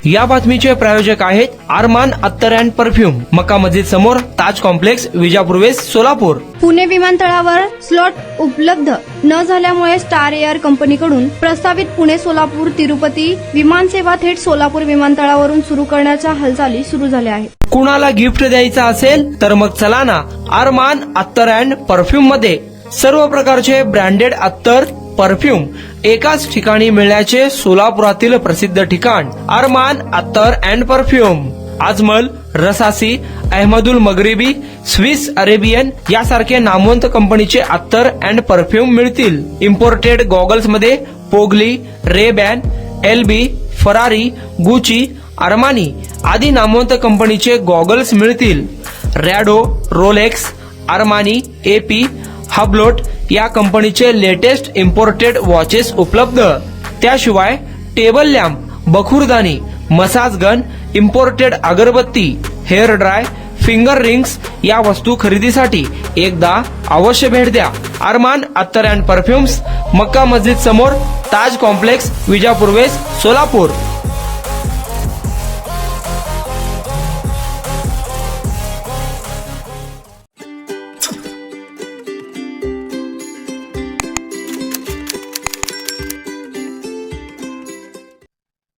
या बातमीचे प्रायोजक आहेत अरमान अत्तर अँड परफ्यूम, मक्का मस्जिद समोर, ताज कॉम्प्लेक्स, विजापूर वेस्ट, सोलापूर. पुणे विमानतळावर स्लॉट उपलब्ध न झाल्यामुळे स्टार एअर कंपनीकडून प्रस्तावित पुणे सोलापूर तिरुपती विमानसेवा थेट सोलापूर विमानतळावरून सुरू करण्याच्या हालचाली सुरू झाल्या आहेत. कुणाला गिफ्ट द्यायचं असेल तर मग चला ना अरमान अत्तर अँड परफ्यूम मध्ये. सर्व प्रकारचे ब्रँडेड अत्तर परफ्यूम एकाच ठिकाणी मिळण्याचे सोलापुरातील प्रसिद्ध ठिकाण अरमान अत्तर and perfume. Ajmal, Rasasi, Ahmed al Maghribi, Swiss Arabian यासारखे नामवंत कंपनीचे अत्तर अँड परफ्यूम मिळतील. इम्पोर्टेड गॉगल्स मध्ये पोगली, Ray-Ban, L B, Ferrari, Gucci, Armani आदी नामवंत कंपनीचे गॉगल्स मिळतील. Rado, Rolex, Armani, AP, Hublot या कंपनीचे लेटेस्ट इम्पोर्टेड वॉचेस उपलब्ध. त्याशिवाय टेबल लॅम्प, बखुरदानी, मसाज गन, इम्पोर्टेड अगरबत्ती, हेअर ड्राय, फिंगर रिंग्स या वस्तू खरेदीसाठी एकदा अवश्य भेट द्या. अरमान अत्तर अँड परफ्यूम्स, मक्का मस्जिद समोर, ताज कॉम्प्लेक्स, विजापूर वेस्ट, सोलापूर.